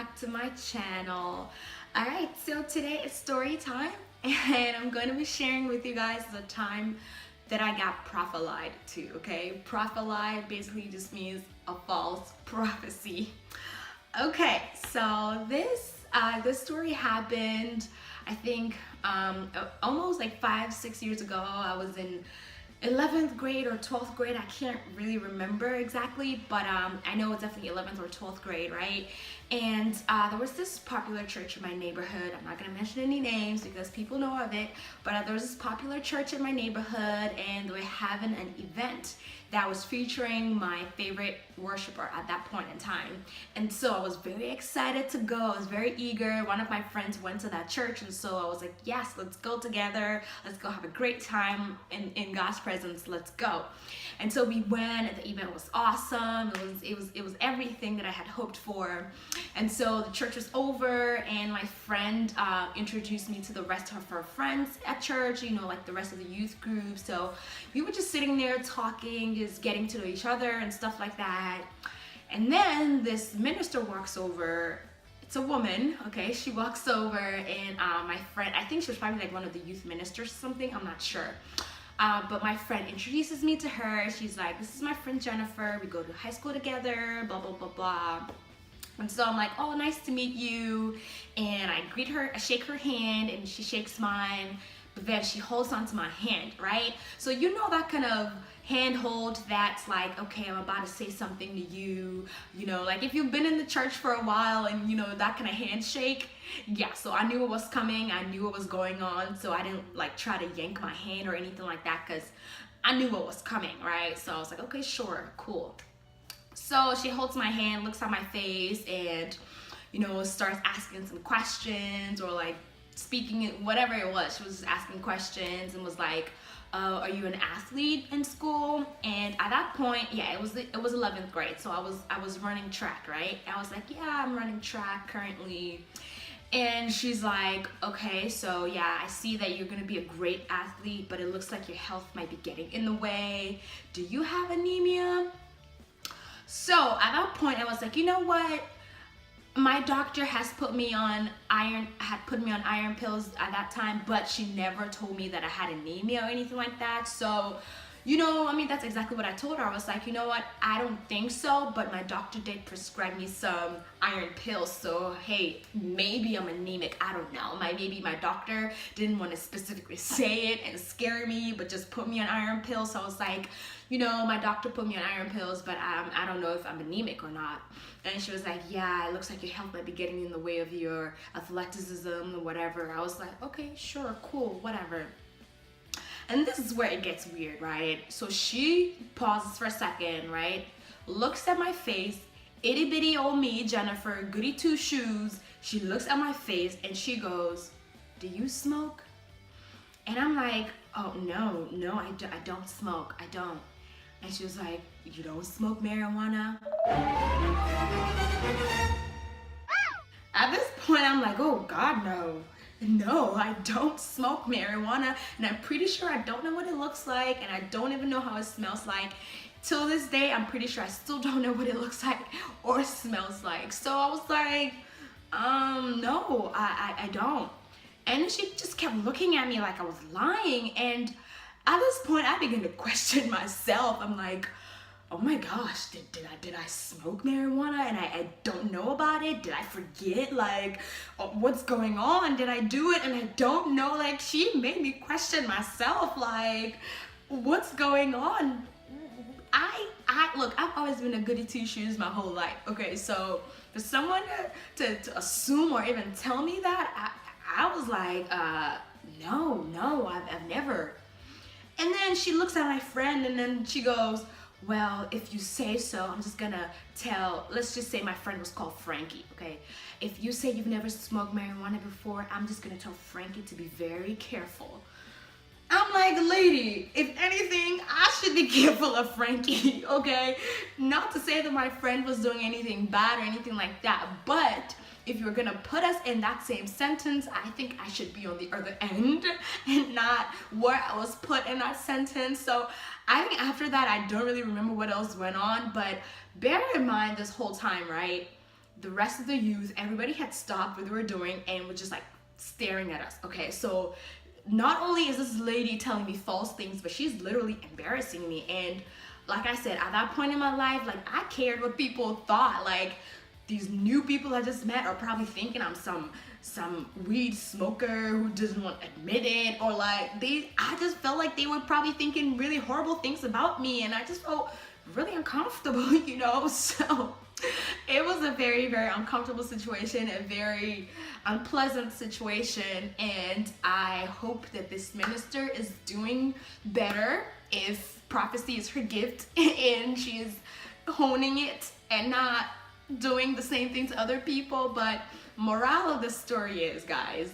back to my channel. Alright, so today is story time and I'm going to be sharing with you guys the time that I got prophesied to, okay? Prophesied basically just means a false prophecy. Okay, so this story happened, I think, almost like 5-6 years ago. I was in 11th grade or 12th grade. I can't really remember exactly, but I know it's definitely 11th or 12th grade, right? And there was this popular church in my neighborhood. I'm not gonna mention any names because people know of it, but there was this popular church in my neighborhood and they were having an event that was featuring my favorite worshiper at that point in time. And so I was very excited to go. I was very eager. One of my friends went to that church, and so I was like, yes, let's go together. Let's go have a great time in God's presence. Let's go. And so we went, and the event was awesome. It was everything that I had hoped for. And so the church was over, and my friend introduced me to the rest of her friends at church, you know, like the rest of the youth group. So we were just sitting there talking, just getting to know each other and stuff like that. And then this minister walks over. It's a woman, okay? She walks over, and my friend, I think she was probably like one of the youth ministers or something, I'm not sure. But my friend introduces me to her. She's like, this is my friend Jennifer. We go to high school together, blah, blah, blah, blah. And so I'm like, oh, nice to meet you. And I greet her, I shake her hand, and she shakes mine. But then she holds onto my hand, right? So you know that kind of handhold that's like, okay, I'm about to say something to you, you know, like if you've been in the church for a while and you know that kind of handshake. Yeah, so I knew it was coming, I knew what was going on, so I didn't like try to yank my hand or anything like that because I knew what was coming, right? So I was like, okay, sure, cool. So she holds my hand, looks at my face, and you know, starts asking some questions or like speaking, whatever it was. She was just asking questions and was like, are you an athlete in school? And at that point, yeah, it was 11th grade, so I was running track, right? I was like, yeah, I'm running track currently. And she's like, okay, so yeah, I see that you're gonna be a great athlete, but it looks like your health might be getting in the way. Do you have anemia? So at that point, I was like, you know what? My doctor had put me on iron pills at that time, but she never told me that I had anemia or anything like that. So, you know, I mean, that's exactly what I told her. I was like, you know what? I don't think so, but my doctor did prescribe me some iron pills. So, hey, maybe I'm anemic. I don't know. Maybe my doctor didn't want to specifically say it and scare me, but just put me on iron pills. So I was like, you know, my doctor put me on iron pills, but I don't know if I'm anemic or not. And she was like, yeah, it looks like your health might be getting in the way of your athleticism or whatever. I was like, okay, sure, cool, whatever. And this is where it gets weird, right? So she pauses for a second, right? Looks at my face, itty bitty old me, Jennifer, goody two shoes. She looks at my face and she goes, do you smoke? And I'm like, oh, no, I don't smoke, I don't. And she was like, you don't smoke marijuana? At this point, I'm like, oh God, no. No, I don't smoke marijuana, and I'm pretty sure I don't know what it looks like, and I don't even know how it smells like. Till this day, I'm pretty sure I still don't know what it looks like or smells like. So I was like, no, I don't. And she just kept looking at me like I was lying, and at this point, I began to question myself. I'm like, oh my gosh, did I smoke marijuana and I don't know about it? Did I forget? Like, what's going on? Did I do it and I don't know? Like, she made me question myself. Like, what's going on? Look, I've always been a goody two shoes my whole life. Okay, so for someone to assume or even tell me that, I was like, no, I've never. And then she looks at my friend and then she goes, well, if you say so, I'm just gonna tell, let's just say my friend was called Frankie, okay? If you say you've never smoked marijuana before, I'm just gonna tell Frankie to be very careful. I'm like, lady, if anything, I should be careful of Frankie, okay? Not to say that my friend was doing anything bad or anything like that, but if you're gonna put us in that same sentence, I think I should be on the other end and not where I was put in that sentence. So I think after that, I don't really remember what else went on, but bear in mind this whole time, right? the rest of the youth, everybody had stopped what they were doing and was just like staring at us. Okay, so not only is this lady telling me false things, but she's literally embarrassing me. And like I said, at that point in my life, like I cared what people thought. Like these new people I just met are probably thinking I'm some weed smoker who doesn't want to admit it, or like I just felt like they were probably thinking really horrible things about me, and I just felt really uncomfortable, you know. So it was a very, very uncomfortable situation, a very unpleasant situation, and I hope that this minister is doing better, if prophecy is her gift and she is honing it and not doing the same thing to other people. But moral of the story is, guys,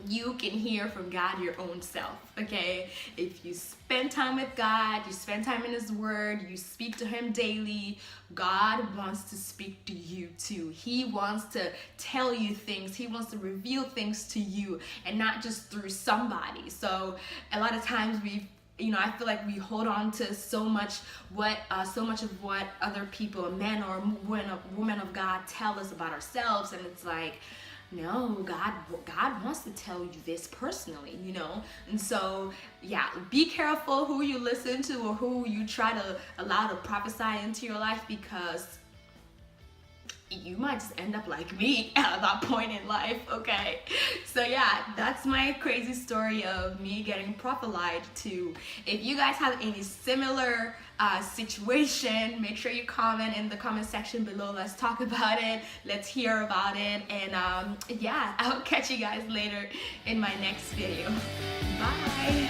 you can hear from God your own self, okay? If you spend time with God, you spend time in His Word, you speak to Him daily, God wants to speak to you too. He wants to tell you things. He wants to reveal things to you, and not just through somebody. So a lot of times I feel like we hold on to so much of what other people, men or women of God, tell us about ourselves, and it's like, no, God wants to tell you this personally, you know? And so, yeah, be careful who you listen to or who you try to allow to prophesy into your life, because you might just end up like me at that point in life, okay? So yeah, that's my crazy story of me getting prophesied to. If you guys have any similar situation, make sure you comment in the comment section below. Let's talk about it. Let's hear about it. And yeah, I'll catch you guys later in my next video. Bye.